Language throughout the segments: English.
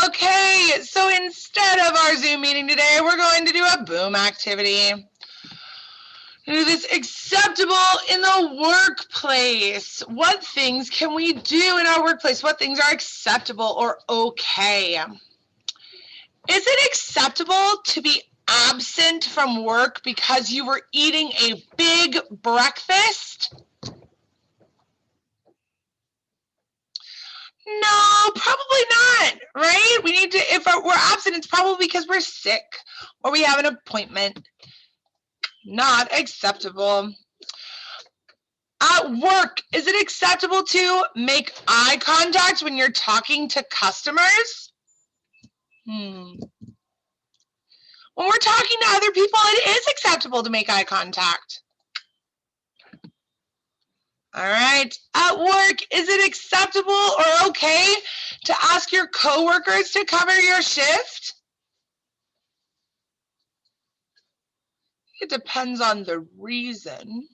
Okay, so instead of our Zoom meeting today, we're going to do a boom activity. Do this acceptable in the workplace. What things can we do in our workplace? What things are acceptable or okay? Is it acceptable to be absent from work because you were eating a big breakfast? No, probably not, right? We need to, if we're absent, it's probably because we're sick or we have an appointment. Not acceptable. At work, is it acceptable to make eye contact when you're talking to customers? When we're talking to other people, it is acceptable to make eye contact. All right. At work, is it acceptable or okay to ask your coworkers to cover your shift? It depends on the reason.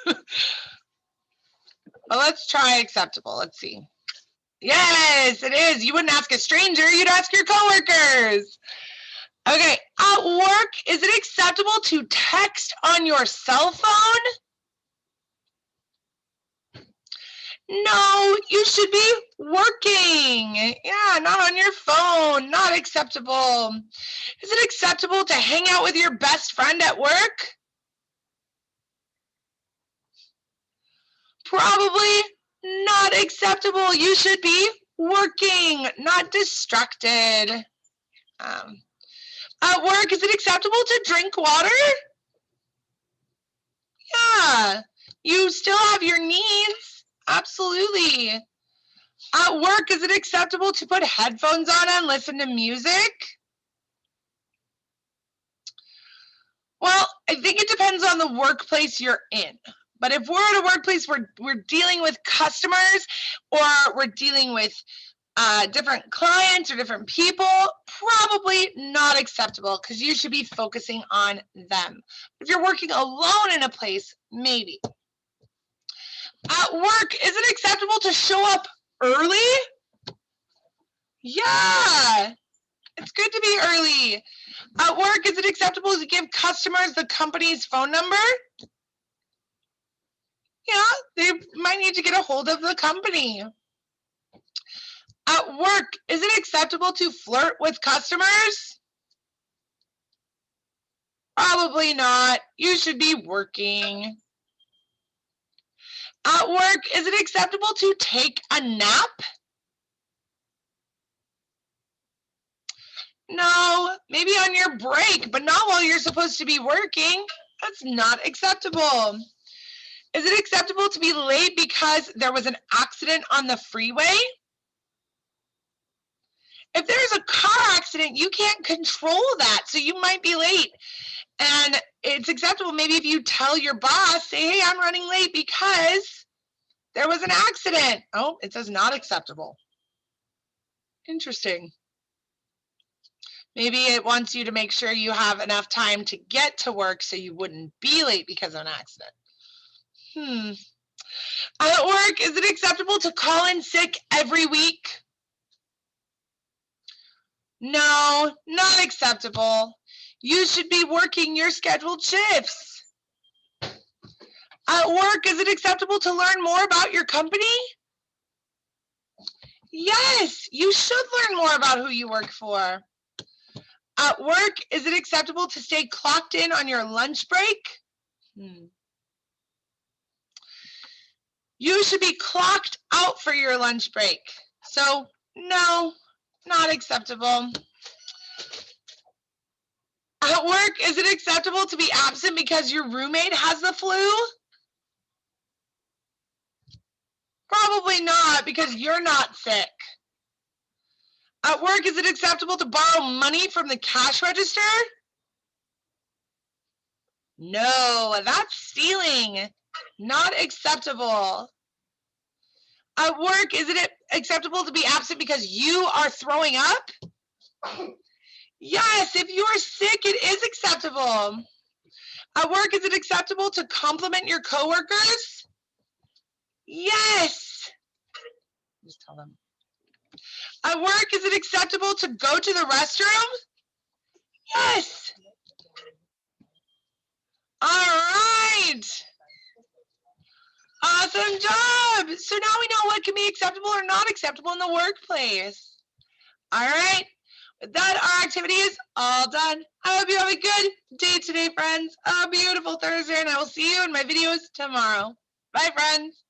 Well, let's try acceptable. Let's see. Yes, it is. You wouldn't ask a stranger, you'd ask your coworkers. Okay, at work, is it acceptable to text on your cell phone? No, you should be working. Yeah, not on your phone. Not acceptable. Is it acceptable to hang out with your best friend at work? Probably not acceptable. You should be working, not distracted. At work, is it acceptable to drink water? Yeah, you still have your needs. Absolutely. At work, is it acceptable to put headphones on and listen to music? Well, I think it depends on the workplace you're in. But if we're at a workplace where we're dealing with customers or we're dealing with different clients or different people, probably not acceptable because you should be focusing on them. If you're working alone in a place, maybe. At work, is it acceptable to show up early? Yeah, it's good to be early. At work, is it acceptable to give customers the company's phone number? Yeah, they might need to get a hold of the company. At work, is it acceptable to flirt with customers? Probably not. You should be working. At work, is it acceptable to take a nap? No, maybe on your break, but not while you're supposed to be working. That's not acceptable. Is it acceptable to be late because there was an accident on the freeway? If there's a car accident, you can't control that, so you might be late. And it's acceptable maybe if you tell your boss, say, hey, I'm running late because there was an accident. Oh, it says not acceptable. Interesting. Maybe it wants you to make sure you have enough time to get to work so you wouldn't be late because of an accident. At work, is it acceptable to call in sick every week? No, not acceptable. You should be working your scheduled shifts. At work, is it acceptable to learn more about your company? Yes, you should learn more about who you work for. At work, is it acceptable to stay clocked in on your lunch break? You should be clocked out for your lunch break. So, no, not acceptable. At work, is it acceptable to be absent because your roommate has the flu? Probably not, because you're not sick. At work, is it acceptable to borrow money from the cash register? No, that's stealing. Not acceptable. At work, is it acceptable to be absent because you are throwing up? Yes, if you are sick, it is acceptable. At work, is it acceptable to compliment your coworkers? Yes. Just tell them. At work, is it acceptable to go to the restroom? Yes. All right. Awesome job. So now we know what can be acceptable or not acceptable in the workplace. All right. With that, our activity is all done. I hope you have a good day today, friends. A beautiful Thursday, and I will see you in my videos tomorrow. Bye, friends.